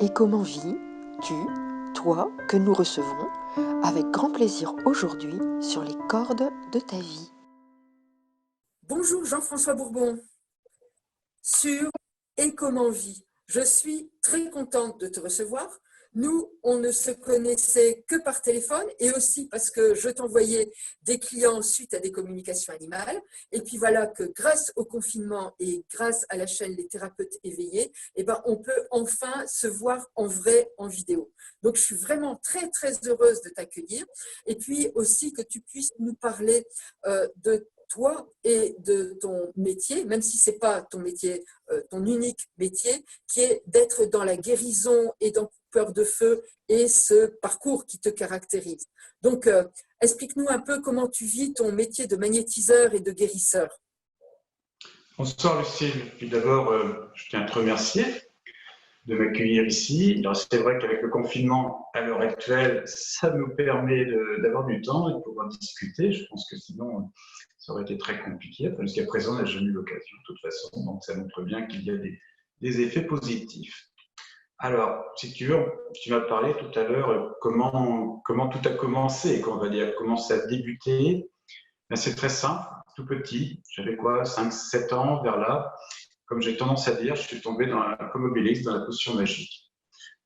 Et comment vis-tu, toi, que nous recevons avec grand plaisir aujourd'hui sur les cordes de ta vie? Bonjour Jean-François Bourbon sur Et comment vie. Je suis très contente de te recevoir. Nous, on ne se connaissait que par téléphone et aussi parce que je t'envoyais des clients suite à des communications animales. Et puis voilà que grâce au confinement et grâce à la chaîne Les Thérapeutes Éveillés, eh ben, on peut enfin se voir en vrai, en vidéo. Donc je suis vraiment très très heureuse de t'accueillir et puis aussi que tu puisses nous parler de toi et de ton métier, même si ce n'est pas ton métier, ton unique métier, qui est d'être dans la guérison et dans Coupeur de Feu et ce parcours qui te caractérise. Donc, explique-nous un peu comment tu vis ton métier de magnétiseur et de guérisseur. Bonsoir Lucille. Puis d'abord, je tiens à te remercier de m'accueillir ici. Alors, c'est vrai qu'avec le confinement à l'heure actuelle, ça nous permet d'avoir du temps et de pouvoir discuter. Je pense que sinon, ça aurait été très compliqué. Enfin, jusqu'à présent, on n'a jamais eu l'occasion de toute façon. Donc, ça montre bien qu'il y a des effets positifs. Alors, si tu veux, tu m'as parlé tout à l'heure comment tout a commencé, on va dire, comment ça a débuté. Ben, c'est très simple, tout petit. J'avais quoi, 5, 7 ans, vers là. Comme j'ai tendance à dire, je suis tombé comme Obélix dans la potion magique,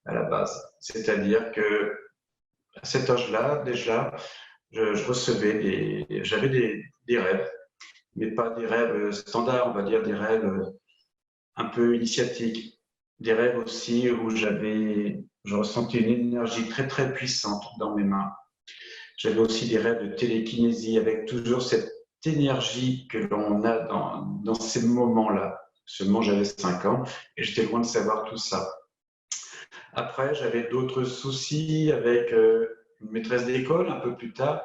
à la base. C'est-à-dire que à cet âge-là, déjà, je recevais j'avais des rêves, mais pas des rêves standards, on va dire des rêves un peu initiatiques. Des rêves aussi où je ressentais une énergie très très puissante dans mes mains. J'avais aussi des rêves de télékinésie avec toujours cette énergie que l'on a dans ces moments-là. Seulement, j'avais 5 ans et j'étais loin de savoir tout ça. Après, j'avais d'autres soucis avec une maîtresse d'école un peu plus tard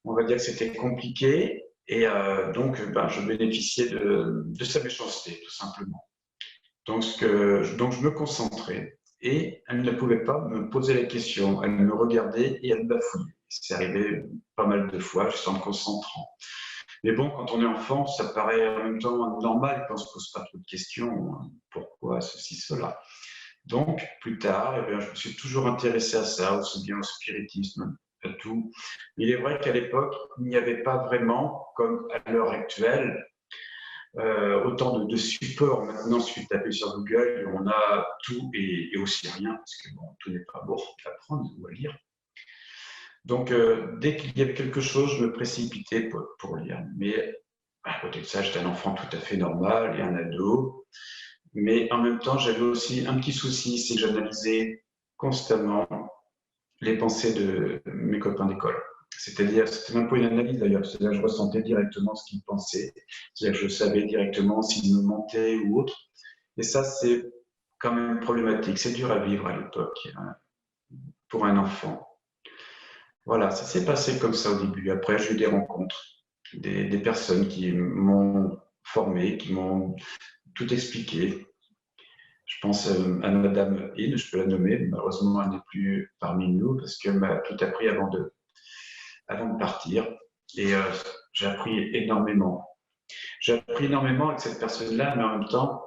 on va dire que c'était compliqué et donc je bénéficiais de sa méchanceté tout simplement. Donc je me concentrais et elle ne pouvait pas me poser la question. Elle me regardait et elle me bafouillait. C'est arrivé pas mal de fois juste en me concentrant. Mais bon, quand on est enfant, ça paraît en même temps normal quand on ne se pose pas trop de questions. Pourquoi ceci, cela. Donc, plus tard, eh bien, je me suis toujours intéressé à ça, aussi bien au spiritisme, à tout. Mais il est vrai qu'à l'époque, il n'y avait pas vraiment, comme à l'heure actuelle, autant de supports. Maintenant, si tu tapes sur Google, on a tout et aussi rien, parce que bon, tout n'est pas beau à apprendre ou à lire. Donc, dès qu'il y avait quelque chose, je me précipitais pour lire. Mais à côté de ça, j'étais un enfant tout à fait normal et un ado. Mais en même temps, j'avais aussi un petit souci, c'est que j'analysais constamment les pensées de mes copains d'école. C'est-à-dire, c'était même pas une analyse d'ailleurs, c'est-à-dire que je ressentais directement ce qu'ils pensaient, c'est-à-dire que je savais directement s'ils me mentaient ou autre. Et ça, c'est quand même problématique, c'est dur à vivre à l'époque hein, pour un enfant. Voilà, ça s'est passé comme ça au début. Après, j'ai eu des rencontres, des personnes qui m'ont formé, qui m'ont tout expliqué. Je pense à Madame Hill, je peux la nommer, malheureusement elle n'est plus parmi nous parce qu'elle m'a tout appris avant de partir. Et j'ai appris énormément. J'ai appris énormément avec cette personne-là, mais en même temps,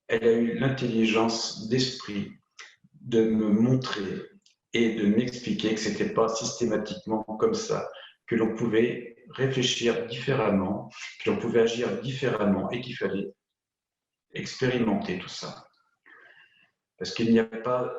elle a eu l'intelligence d'esprit de me montrer et de m'expliquer que ce n'était pas systématiquement comme ça, que l'on pouvait réfléchir différemment, que l'on pouvait agir différemment et qu'il fallait expérimenter tout ça. Parce qu'il n'y a pas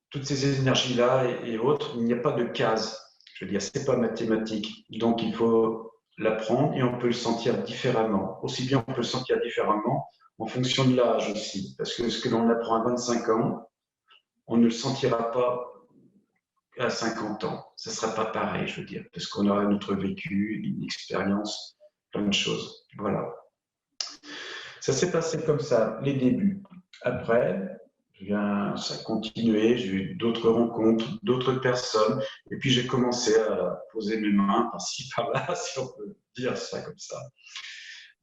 toutes ces énergies-là et autres, il n'y a pas de case. Je veux dire, c'est pas mathématique. Donc, il faut l'apprendre et on peut le sentir différemment. Aussi bien, on peut le sentir différemment en fonction de l'âge aussi. Parce que ce que l'on apprend à 25 ans, on ne le sentira pas à 50 ans. Ça ne sera pas pareil, je veux dire, parce qu'on aura notre vécu, une expérience, plein de choses. Voilà. Ça s'est passé comme ça, les débuts. Après, ça a continué, j'ai eu d'autres rencontres, d'autres personnes, et puis j'ai commencé à poser mes mains par-ci, par-là, si on peut dire ça comme ça.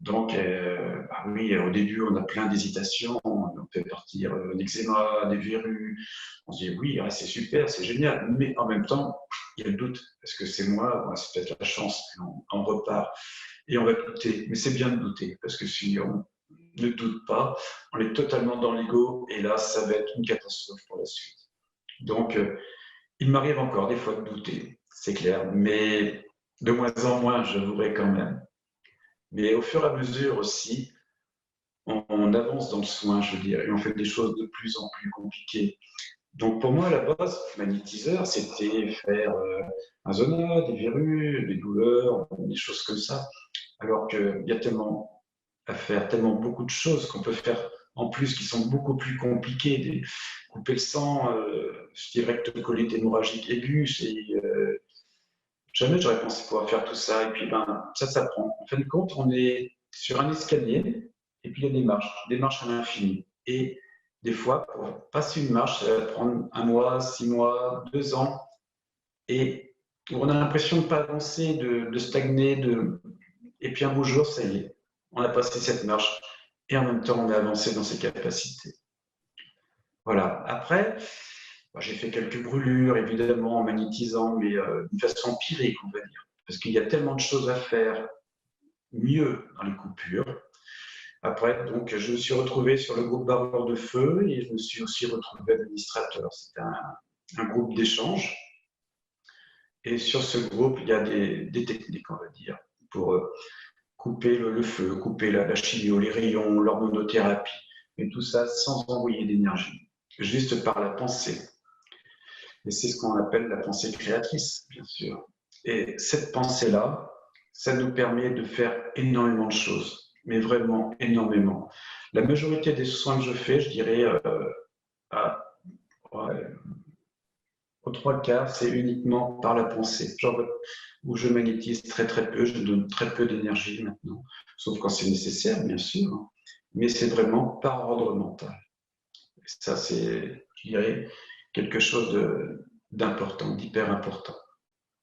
Donc, oui, au début, on a plein d'hésitations, on fait partir un eczéma, des verrues, on se dit oui, c'est super, c'est génial, mais en même temps, il y a le doute, parce que c'est moi, c'est peut-être la chance, on repart, et on va douter, mais c'est bien de douter, parce que si ne doute pas, on est totalement dans l'ego et là, ça va être une catastrophe pour la suite. Donc, il m'arrive encore des fois de douter, c'est clair, mais de moins en moins, j'avouerai quand même. Mais au fur et à mesure aussi, on avance dans le soin, je veux dire, et on fait des choses de plus en plus compliquées. Donc pour moi, à la base, magnétiseur, c'était faire un zona, des verrues, des douleurs, des choses comme ça. Alors qu'il y a tellement à faire, tellement beaucoup de choses qu'on peut faire en plus qui sont beaucoup plus compliquées. Couper le sang, je dirais que recte hémorragique aiguë, jamais j'aurais pensé pouvoir faire tout ça. Et puis ben, ça s'apprend. En fin de compte, on est sur un escalier et puis il y a des marches à l'infini. Et des fois, pour passer une marche, ça va prendre 1 mois, 6 mois, 2 ans. Et on a l'impression de ne pas avancer, de stagner. Et puis un beau jour, ça y est, on a passé cette marche. Et en même temps, on a avancé dans ses capacités. Voilà. Après, j'ai fait quelques brûlures, évidemment, en magnétisant, mais d'une façon empirique, on va dire. Parce qu'il y a tellement de choses à faire mieux dans les coupures. Après, donc, je me suis retrouvé sur le groupe Barreur de Feu et je me suis aussi retrouvé administrateur. C'était un groupe d'échange. Et sur ce groupe, il y a des techniques, on va dire, pour couper le feu, couper la chimio, les rayons, l'hormonothérapie. Et tout ça sans envoyer d'énergie, juste par la pensée. Et c'est ce qu'on appelle la pensée créatrice, bien sûr. Et cette pensée-là, ça nous permet de faire énormément de choses, mais vraiment énormément. La majorité des soins que je fais, je dirais, aux 3/4, c'est uniquement par la pensée. Genre où je magnétise très très peu, je donne très peu d'énergie maintenant, sauf quand c'est nécessaire, bien sûr, hein. Mais c'est vraiment par ordre mental. Et ça, c'est, je dirais, quelque chose d'important, d'hyper important.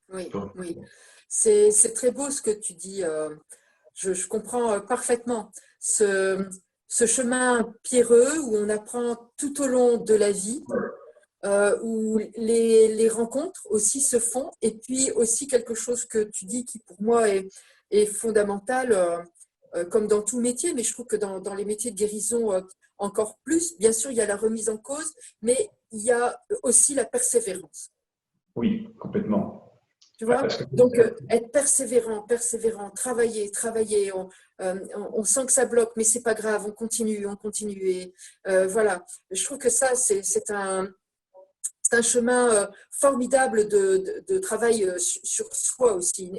Oui, oui. C'est très beau ce que tu dis. Je comprends parfaitement ce chemin pierreux où on apprend tout au long de la vie, où les rencontres aussi se font, et puis aussi quelque chose que tu dis qui pour moi est fondamental, comme dans tout métier, mais je trouve que dans les métiers de guérison encore plus. Bien sûr, il y a la remise en cause, mais il y a aussi la persévérance. Oui, complètement. Tu vois? Donc, être persévérant, travailler, on sent que ça bloque, mais c'est pas grave, on continue. Et voilà, je trouve que ça, c'est un chemin formidable de travail sur soi aussi,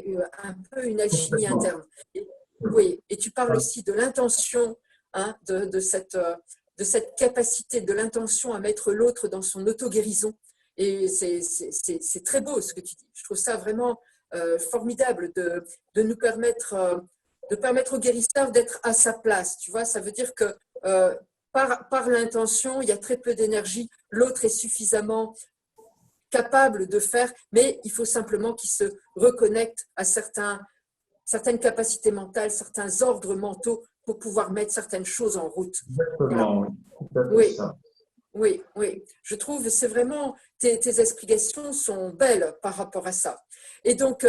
un peu une alchimie interne. Oui, et tu parles aussi de l'intention, hein, de cette capacité de l'intention à mettre l'autre dans son auto-guérison. Et c'est très beau ce que tu dis. Je trouve ça vraiment formidable de nous permettre, de permettre au guérisseur d'être à sa place. Tu vois, ça veut dire que par l'intention, il y a très peu d'énergie. L'autre est suffisamment capable de faire, mais il faut simplement qu'il se reconnecte à certaines capacités mentales, certains ordres mentaux pour pouvoir mettre certaines choses en route. Exactement, voilà. Oui. Oui, oui. Je trouve c'est vraiment tes explications sont belles par rapport à ça. Et donc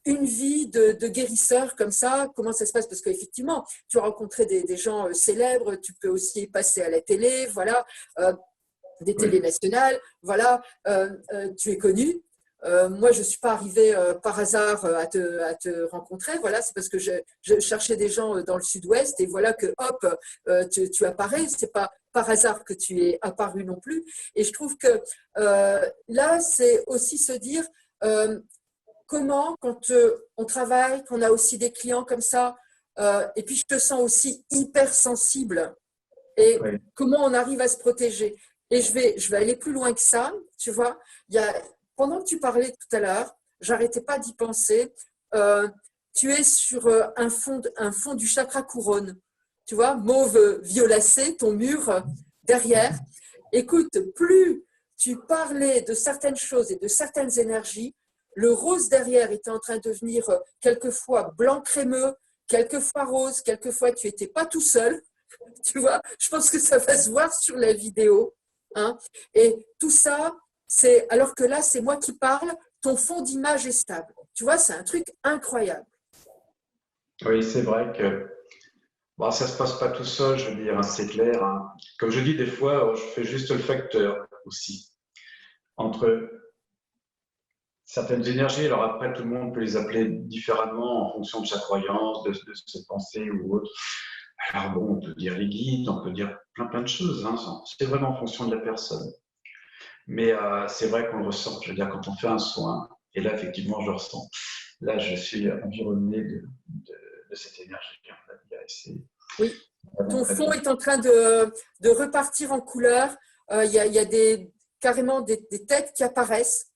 une vie de guérisseur comme ça, comment ça se passe? Parce qu'effectivement, tu as rencontré des gens célèbres, tu peux aussi passer à la télé, voilà, des télés nationales, voilà, tu es connu. Moi, je ne suis pas arrivée par hasard à te rencontrer. Voilà, c'est parce que je cherchais des gens dans le sud-ouest et voilà que hop, tu apparais. C'est pas par hasard que tu es apparu non plus. Et je trouve que là, c'est aussi se dire comment, quand on travaille, qu'on a aussi des clients comme ça, et puis je te sens aussi hyper sensible. Et comment on arrive à se protéger. Et je vais aller plus loin que ça, tu vois. Pendant que tu parlais tout à l'heure, j'arrêtais pas d'y penser. Tu es sur un fond du chakra couronne, tu vois, mauve violacé, ton mur derrière. Écoute, plus tu parlais de certaines choses et de certaines énergies, le rose derrière était en train de devenir quelquefois blanc crémeux, quelquefois rose, quelquefois tu n'étais pas tout seul. Tu vois, je pense que ça va se voir sur la vidéo. Hein. Et tout ça, alors que là, c'est moi qui parle, ton fond d'image est stable. Tu vois, c'est un truc incroyable. Oui, c'est vrai que Bon, ça ne se passe pas tout seul, je veux dire, hein, c'est clair. Hein. Comme je dis, des fois, je fais juste le facteur aussi entre certaines énergies. Alors après, tout le monde peut les appeler différemment en fonction de sa croyance, de ses pensées ou autre. Alors bon, on peut dire les guides, on peut dire plein de choses. Hein. C'est vraiment en fonction de la personne. Mais c'est vrai qu'on le ressent. Je veux dire, quand on fait un soin, et là, effectivement, je le ressens. Là, je suis environné de cette énergie. On va dire, et c'est Oui, vraiment ton très fond bien. est en train de repartir en couleur. Il y a carrément des têtes qui apparaissent.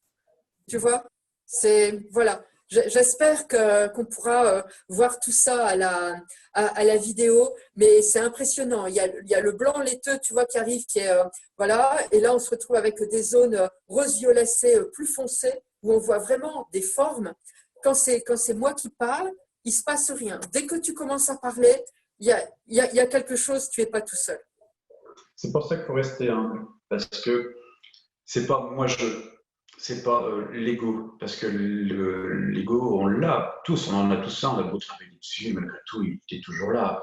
Tu vois, voilà. J'espère qu'on pourra voir tout ça à la vidéo, mais c'est impressionnant. Il y a le blanc laiteux, tu vois, qui arrive, qui est voilà, et là on se retrouve avec des zones rose violacées plus foncées où on voit vraiment des formes. Quand c'est moi qui parle, il se passe rien. Dès que tu commences à parler, il y a quelque chose. Tu es pas tout seul. C'est pour ça qu'il faut rester humble, parce que c'est pas moi je, c'est pas l'ego, parce que l'ego on l'a tous, on en a tous ça, on a beau travailler dessus, malgré tout il est toujours là.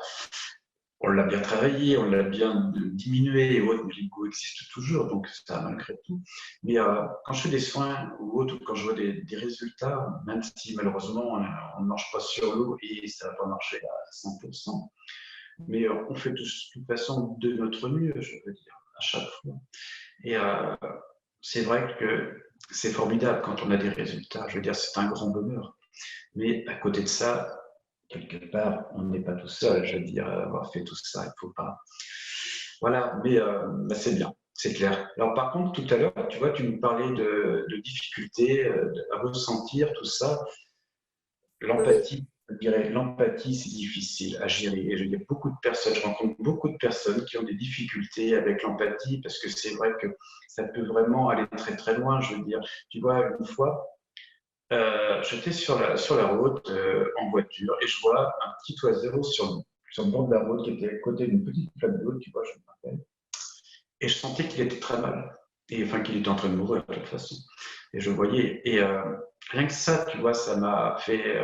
On l'a bien travaillé, on l'a bien diminué et autres, mais l'ego existe toujours, donc ça malgré tout. Mais quand je fais des soins ou autres, ou quand je vois des résultats, même si malheureusement on ne marche pas sur l'eau et ça va pas marcher à 100%, mais on fait de toute façon de notre mieux, je veux dire, à chaque fois. Et c'est vrai que c'est formidable quand on a des résultats. Je veux dire, c'est un grand bonheur. Mais à côté de ça, quelque part, on n'est pas tout seul. Je veux dire, avoir fait tout ça, il ne faut pas. Voilà, mais bah, c'est bien, c'est clair. Alors par contre, tout à l'heure, tu vois, tu nous parlais de difficultés à ressentir tout ça. Oui, oui. L'empathie, je dirais, l'empathie, c'est difficile à gérer. Et il y a beaucoup de personnes, je rencontre beaucoup de personnes qui ont des difficultés avec l'empathie parce que c'est vrai que ça peut vraiment aller très loin. Je veux dire, tu vois, une fois, j'étais sur la route en voiture et je vois un petit oiseau sur le bord de la route qui était à côté d'une petite flaque d'eau, tu vois, je me rappelle. Et je sentais qu'il était très mal. Et enfin, qu'il était en train de mourir de toute façon. Et je voyais. Et rien que ça, tu vois, ça m'a fait.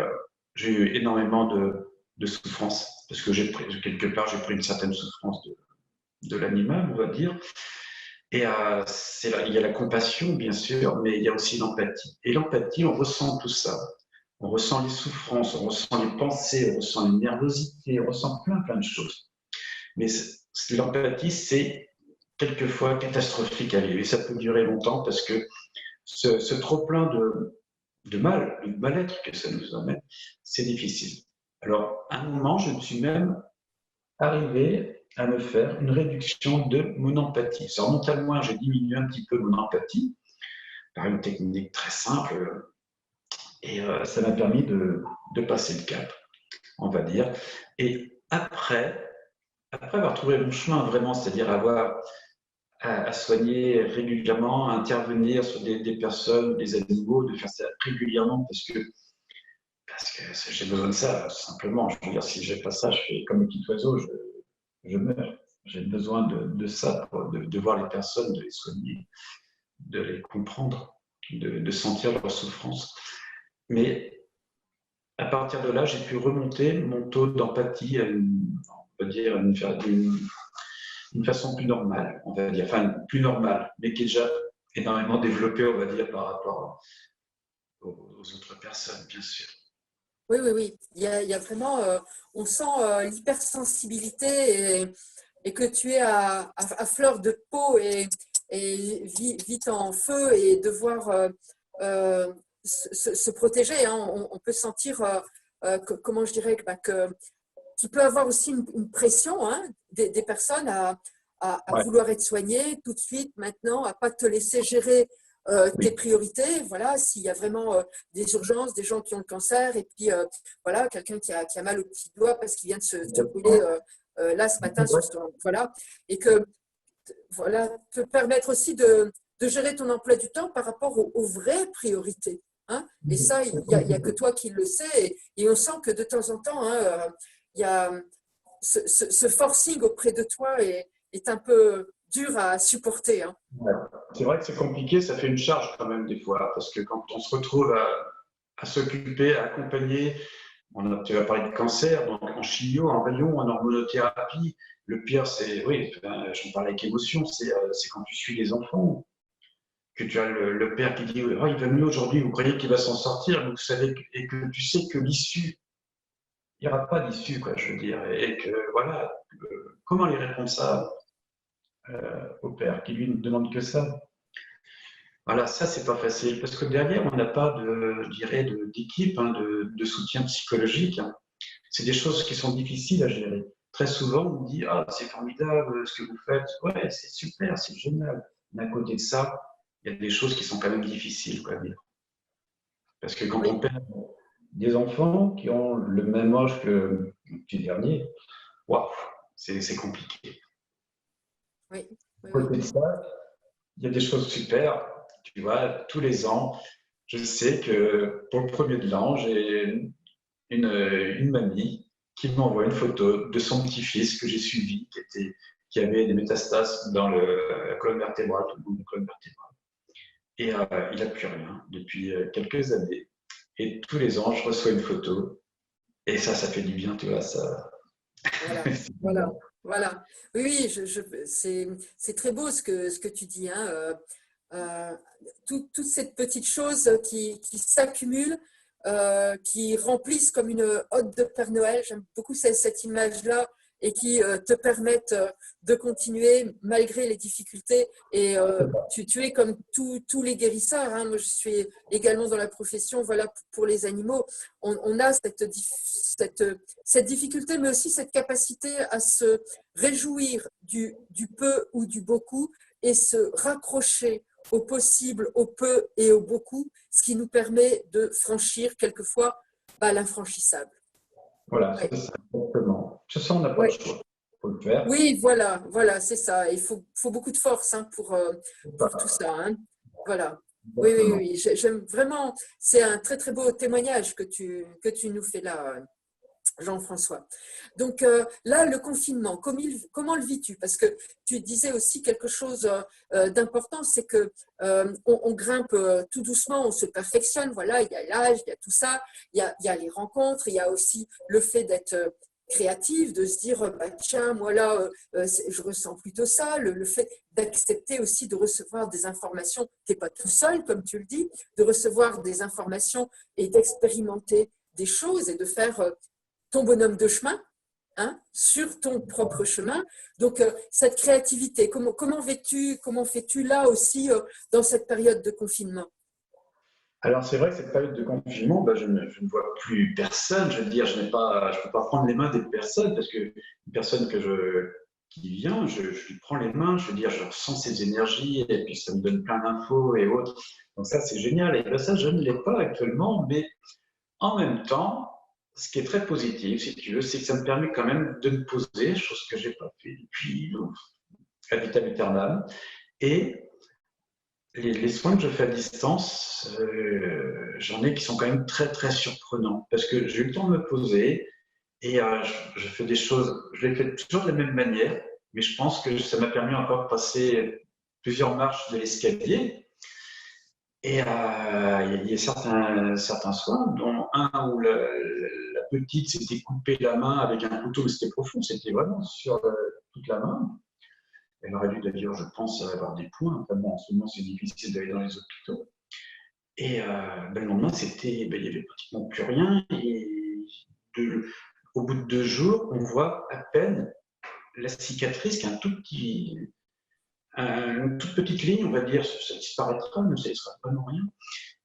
J'ai eu énormément de souffrance. Parce que quelque part, j'ai pris une certaine souffrance de l'animal, on va dire. Et il y a la compassion, bien sûr, mais il y a aussi l'empathie. Et l'empathie, on ressent tout ça. On ressent les souffrances, on ressent les pensées, on ressent les nervosités, on ressent plein de choses. Mais l'empathie, c'est quelquefois catastrophique à vivre. Et ça peut durer longtemps parce que ce trop-plein de mal-être que ça nous amène, c'est difficile. Alors, à un moment, je me suis même arrivé à me faire une réduction de mon empathie. Alors, mentalement, j'ai diminué un petit peu mon empathie par une technique très simple et ça m'a permis de passer le cap, on va dire. Et après avoir trouvé mon chemin vraiment, c'est-à-dire avoir à soigner régulièrement, à intervenir sur des personnes, des animaux, de faire ça régulièrement parce que j'ai besoin de ça, simplement. Je veux dire, si j'ai pas ça, je fais comme un petit oiseau, je meurs. J'ai besoin de ça, de voir les personnes, de les soigner, de les comprendre, de sentir leur souffrance. Mais à partir de là, j'ai pu remonter mon taux d'empathie on peut dire, une façon plus normale, on va dire, enfin plus normale, mais qui est déjà énormément développée, on va dire, par rapport aux autres personnes, bien sûr. Oui, oui, oui. Il y a vraiment, on sent l'hypersensibilité et que tu es à fleur de peau et vite en feu et devoir se protéger. Hein. On peut sentir, comment je dirais, qu'il peut avoir aussi une pression hein, des personnes à Ouais, vouloir être soignées tout de suite, maintenant, à ne pas te laisser gérer tes oui. priorités. Voilà, s'il y a vraiment des urgences, des gens qui ont le cancer, et puis voilà, quelqu'un qui a mal au petit doigt parce qu'il vient de se brûler là ce matin sur son. Voilà, et que voilà, te permettre aussi de gérer ton emploi du temps par rapport aux vraies priorités. Hein. Et ça, il y a que toi qui le sais. Et on sent que de temps en temps, hein, il y a ce forcing auprès de toi est un peu dur à supporter. Hein. Ouais. C'est vrai que c'est compliqué, ça fait une charge quand même des fois, parce que quand on se retrouve à s'occuper, à accompagner Tu as parlé de cancer, donc en chimio, en rayon, en hormonothérapie. Le pire, c'est, oui, j'en parle avec émotion, c'est quand tu suis les enfants, que tu as le père qui dit oh, il va mieux aujourd'hui, vous croyez qu'il va s'en sortir, vous savez, et que tu sais que l'issue, il n'y aura pas d'issue, quoi, je veux dire, et que voilà, comment lui répondre ça au père qui lui ne demande que ça? Voilà, ça, c'est pas facile, parce que derrière, on n'a pas je dirais, d'équipe, hein, de soutien psychologique. Hein. C'est des choses qui sont difficiles à gérer. Très souvent, on me dit ah, c'est formidable ce que vous faites. Ouais, c'est super, c'est génial. Mais à côté de ça, il y a des choses qui sont quand même difficiles, quoi, à dire. Parce que quand on Oui, perd des enfants qui ont le même âge que le petit dernier, waouh, c'est compliqué. oui, À oui, oui. côté de ça, il y a des choses super. Tu vois, tous les ans, je sais que pour le premier de l'an, j'ai une mamie qui m'envoie une photo de son petit-fils que j'ai suivi, qui avait des métastases dans la colonne vertébrale, tout le bout de la colonne vertébrale. Et il n'a plus rien depuis quelques années. Et tous les ans, je reçois une photo. Et ça fait du bien, tu vois, ça. Voilà, voilà, voilà. Oui, oui, c'est très beau ce que tu dis, hein. Toute cette petite chose qui s'accumule, qui remplissent comme une hotte de Père Noël. J'aime beaucoup cette image-là et qui te permettent de continuer malgré les difficultés. Et tu es comme tous les guérisseurs. Hein. Moi, je suis également dans la profession, voilà, pour les animaux. On a cette difficulté, mais aussi cette capacité à se réjouir du peu ou du beaucoup et se raccrocher au possible, au peu et au beaucoup, ce qui nous permet de franchir quelquefois l'infranchissable. Voilà, Ouais. c'est ça, exactement. Tout ça, on n'a pas le Ouais. choix. Il faut le faire. Oui, voilà, voilà, c'est ça. Il faut beaucoup de force hein, pour tout ça. Hein. Voilà. Oui, oui, Exactement. oui. J'aime vraiment. C'est un très, très beau témoignage que tu nous fais là, Jean-François. Donc là, le confinement, comment le vis-tu? Parce que tu disais aussi quelque chose d'important, c'est que on grimpe tout doucement, on se perfectionne. Voilà, il y a l'âge, il y a tout ça, il y a les rencontres, il y a aussi le fait d'être créative, de se dire bah, tiens, moi là, je ressens plutôt ça. Le fait d'accepter aussi de recevoir des informations, tu n'es pas tout seul, comme tu le dis, de recevoir des informations et d'expérimenter des choses et de faire ton bonhomme de chemin, hein, sur ton propre chemin. Donc, cette créativité, comment fais-tu là aussi dans cette période de confinement? Alors, c'est vrai que cette période de confinement, je ne vois plus personne. Je veux dire, je ne peux pas prendre les mains des personnes parce que une personne qui vient, je lui prends les mains, je veux dire, je ressens ses énergies et puis ça me donne plein d'infos et autres. Donc ça, c'est génial. Et là, ça, je ne l'ai pas actuellement, mais en même temps, ce qui est très positif, si tu veux, c'est que ça me permet quand même de me poser, chose que je n'ai pas fait depuis ad vitam aeternam. Et les soins que je fais à distance, j'en ai qui sont quand même très, très surprenants parce que j'ai eu le temps de me poser et je fais des choses, je les fais toujours de la même manière, mais je pense que ça m'a permis encore de passer plusieurs marches de l'escalier. Et il y a certains soins, dont un où la petite s'était coupée la main avec un couteau, mais c'était profond, c'était vraiment sur toute la main. Elle aurait dû d'ailleurs, je pense, avoir des points. Enfin bon, en ce moment, c'est difficile d'aller dans les hôpitaux. Et le lendemain, il n'y avait pratiquement plus rien. Et de, au bout de 2 jours, on voit à peine la cicatrice, qui est une toute petite ligne, on va dire, ça disparaîtra, mais ça ne sera vraiment rien.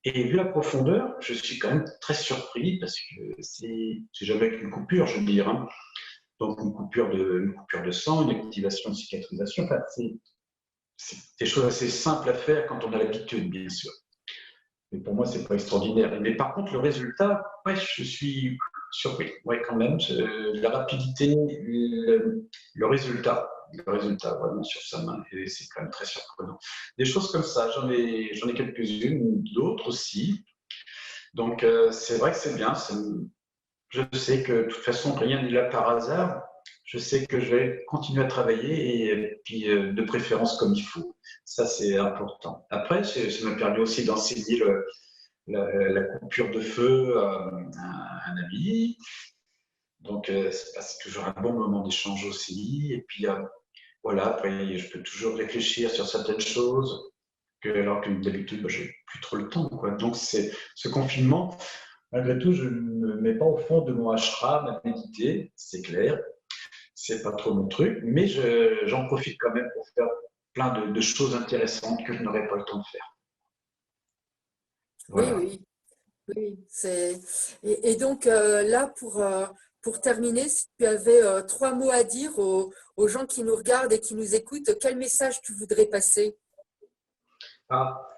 Et vu la profondeur, je suis quand même très surpris parce que c'est jamais qu'une coupure, je veux dire. Hein. Donc une coupure de sang, une activation de cicatrisation, enfin, c'est des choses assez simples à faire quand on a l'habitude, bien sûr. Mais pour moi, c'est pas extraordinaire. Mais par contre, le résultat, ouais, je suis surpris. Ouais, quand même, la rapidité, le résultat vraiment sur sa main, et c'est quand même très surprenant. Des choses comme ça, j'en ai quelques-unes, d'autres aussi. Donc, c'est vrai que c'est bien. Je sais que de toute façon, rien n'est là par hasard. Je sais que je vais continuer à travailler et puis de préférence comme il faut. Ça, c'est important. Après, ça m'a permis aussi d'enseigner la coupure de feu à un ami. Donc, c'est toujours un bon moment d'échange aussi. Et puis, voilà, après, je peux toujours réfléchir sur certaines choses, alors que d'habitude, j'ai plus trop le temps, quoi. Donc, ce confinement, malgré tout, je ne me mets pas au fond de mon ashram à méditer, c'est clair. C'est pas trop mon truc, mais j'en profite quand même pour faire plein de choses intéressantes que je n'aurais pas le temps de faire. Oui, Voilà. oui, oui. Et donc là, pour terminer, si tu avais 3 mots à dire aux gens qui nous regardent et qui nous écoutent, quel message tu voudrais passer? Ah,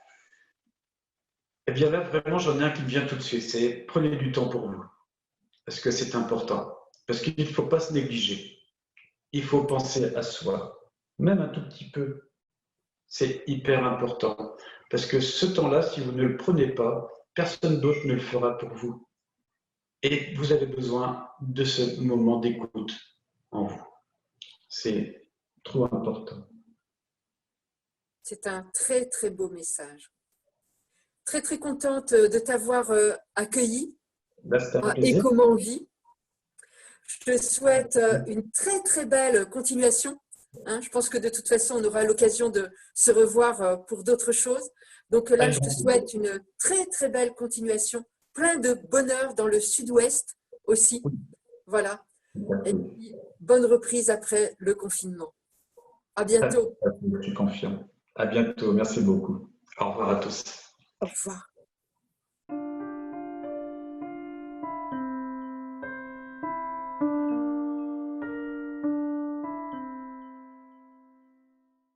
eh bien là, vraiment, j'en ai un qui me vient tout de suite. C'est prenez du temps pour vous, parce que c'est important. Parce qu'il ne faut pas se négliger. Il faut penser à soi, même un tout petit peu. C'est hyper important. Parce que ce temps-là, si vous ne le prenez pas, personne d'autre ne le fera pour vous. Et vous avez besoin de ce moment d'écoute en vous. C'est trop important. C'est un très, très beau message. Très, très contente de t'avoir accueilli Là, c'était un à plaisir. Écomenvie. Je te souhaite une très, très belle continuation. Je pense que de toute façon, on aura l'occasion de se revoir pour d'autres choses. Donc là, je te souhaite une très, très belle continuation, plein de bonheur dans le sud-ouest aussi. Voilà. Et puis, bonne reprise après le confinement. À bientôt. Je confirme. À bientôt. Merci beaucoup. Au revoir à tous. Au revoir.